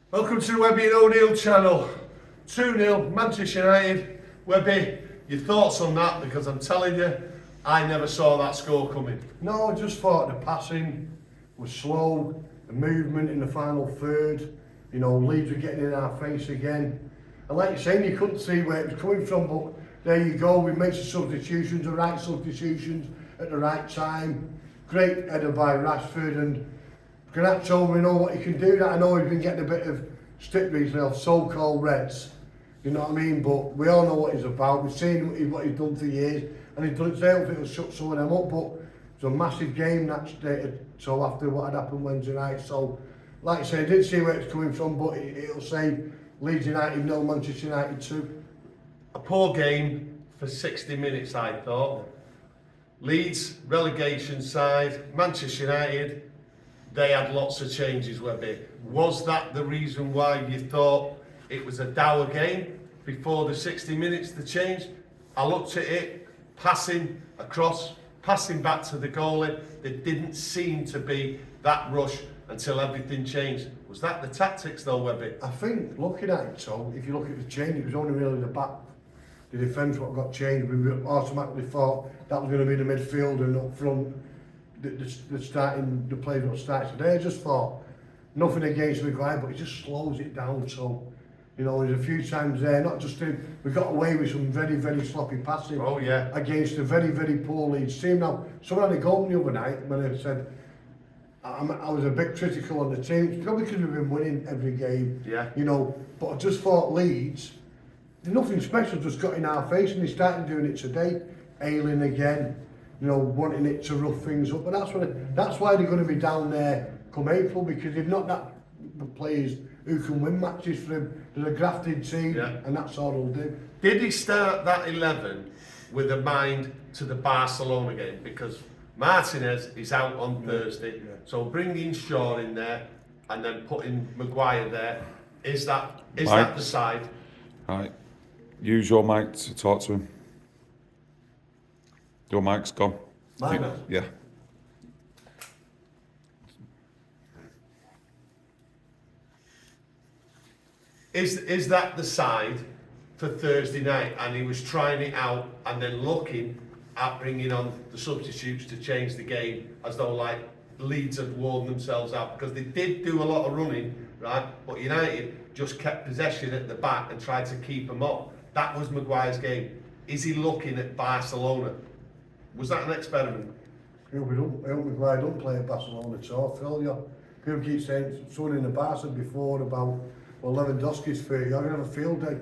Welcome to the Webby and O'Neill channel. 2-0 Manchester United. Webby, your thoughts on that? Because I'm telling you, I never saw that score coming. No, I just thought the passing was slow, the movement in the final third, Leeds were getting in our face again. And like you're saying, you couldn't see where it was coming from, but there you go, we made some substitutions, the right substitutions at the right time. Great header by Rashford, and Garnacho, we know what he can do. That I know he's been getting a bit of stick recently of so-called Reds, you know what I mean? But we all know what he's about. We've seen what he's done for years, and he's done it today. I don't think it'll shut some of them up, but it's a massive game that stated so after what had happened Wednesday night. So, like I say, I didn't see where it's coming from, but it'll say Leeds United 0, Manchester United 2. A poor game for 60 minutes, I thought. Leeds, relegation side. Manchester United, they had lots of changes, Webby. Was that the reason why you thought it was a dour game before the 60 minutes, the change? I looked at it, passing across, passing back to the goalie. There didn't seem to be that rush until everything changed. Was that the tactics though, Webby? I think, looking at it, so if you look at the change, it was only really the back, the defence what got changed. We automatically thought that was going to be the midfield and up front, the players that start today. I just thought, nothing against Maguire, but it just slows it down. So, there's a few times there, not just we got away with some very, very sloppy passing. Oh yeah. Against a very, very poor Leeds team. Now, someone had a goal the other night when I said I was a bit critical on the team. It's probably because we've been winning every game. Yeah. But I just thought Leeds, nothing special just got in our face, and they started doing it today, ailing again. Wanting it to rough things up, but that's why they're going to be down there come April, because they've not that players who can win matches for them. They're a grafted team, yeah. And that's all they'll do. Did he start that 11 with a mind to the Barcelona game? Because Martinez is out on Thursday, yeah. So bringing Shaw in there and then putting Maguire there, is that the side? Right, use your mic to talk to him. Your mic's gone. Mine? Yeah. Is that the side for Thursday night? And he was trying it out and then looking at bringing on the substitutes to change the game, as though like Leeds had worn themselves out, because they did do a lot of running, right? But United just kept possession at the back and tried to keep them up. That was Maguire's game. Is he looking at Barcelona? Was that an experiment? Maguire don't play at Barcelona at all, Phil. People keep saying, someone in the bar said before about, Lewandowski's 30, you're going to have a field day.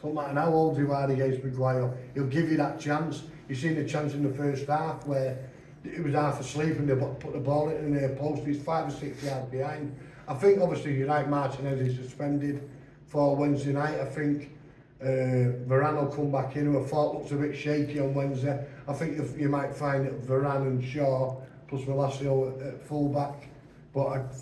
Don't matter how old you are against Maguire, he'll give you that chance. You've seen the chance in the first half where it was half asleep and they put the ball in their post. He's 5 or 6 yards behind. I think obviously you're right, Martinez is suspended for Wednesday night. I think Varane will come back in, who I thought looks a bit shaky on Wednesday. I think you might find that Varane and Shaw plus Velasquez at full back. But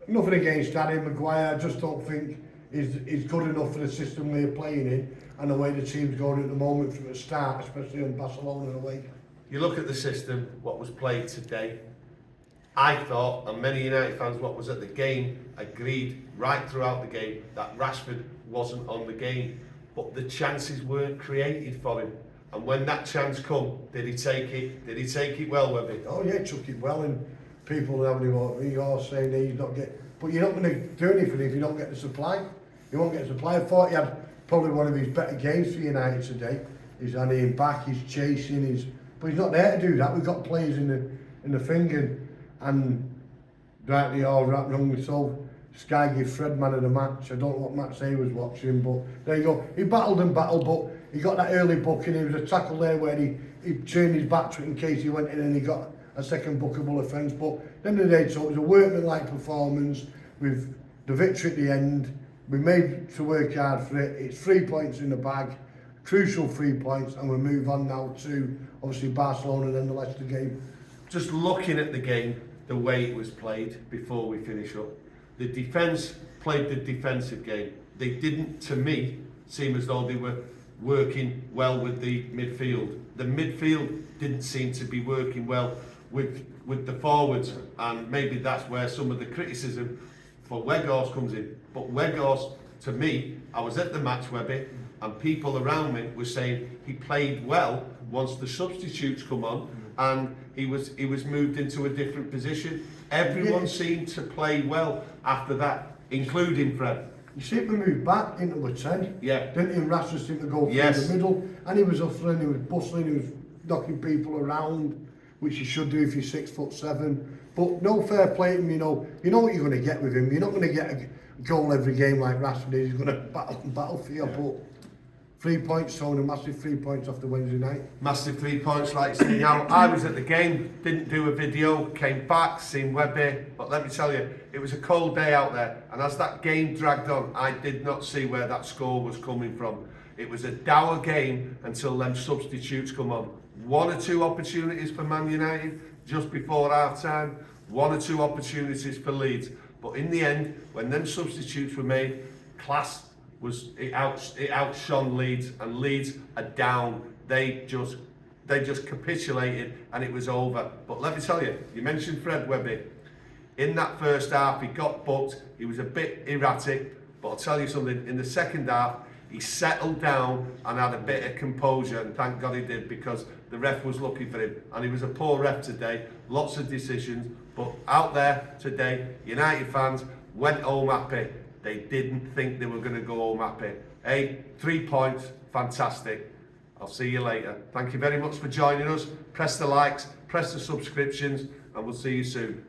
nothing against Danny Maguire, I just don't think he's good enough for the system we're playing in and the way the team's going at the moment from the start, especially on Barcelona away. You look at the system, what was played today. I thought, and many United fans what was at the game, agreed right throughout the game that Rashford wasn't on the game. But the chances weren't created for him. And when that chance come, did he take it? Did he take it well, Webby? Oh yeah, he took it well, and people are saying he's not getting... But you're not going to do anything if you don't get the supply. You won't get the supply. I thought he had probably one of his better games for United today. He's on him back, he's chasing, but he's not there to do that. We've got players in the finger, and rightly or wrongly so, Sky gave Fred man of the match. I don't know what match he was watching, but there you go. He battled, but he got that early booking. There was a tackle there where he turned his back to it in case he went in, and he got a second bookable offence. But at the end of the day, so it was a workmanlike performance with the victory at the end. We made to work hard for it. It's 3 points in the bag, crucial 3 points, and we move on now to obviously Barcelona and then the Leicester game. Just looking at the game, the way it was played before we finish up, the defence played the defensive game. They didn't, to me, seem as though they were working well with the midfield. The midfield didn't seem to be working well with the forwards, and maybe that's where some of the criticism for Weghorst comes in. But Weghorst, to me, I was at the match, Webby, and people around me were saying he played well once the substitutes come on, and he was moved into a different position. Everyone seemed to play well after that, including Fred. You seemed to move back into a 10. Yeah. Didn't he? Rasmus seemed to go through Yes. the middle, and he was hustling, he was bustling, he was knocking people around, which you should do if you're 6'7". But no fair play to him, you know what you're going to get with him. You're not going to get a goal every game like Rasmus is. He's going to battle for you, but 3 points, Tony, massive 3 points after Wednesday night. Massive 3 points, like saying, now I was at the game, didn't do a video, came back, seen Webby, but let me tell you, it was a cold day out there, and as that game dragged on, I did not see where that score was coming from. It was a dour game until them substitutes come on. 1 or 2 opportunities for Man United just before half time, 1 or 2 opportunities for Leeds, but in the end, when them substitutes were made, class it outshone Leeds, and Leeds are down. They just capitulated, and it was over. But let me tell you, you mentioned Fred Webby. In that first half, he got booked. He was a bit erratic, but I'll tell you something. In the second half, he settled down and had a bit of composure, and thank God he did, because the ref was looking for him. And he was a poor ref today. Lots of decisions, but out there today, United fans went home happy. They didn't think they were going to go home happy. Hey, 3 points, fantastic. I'll see you later. Thank you very much for joining us. Press the likes, press the subscriptions, and we'll see you soon.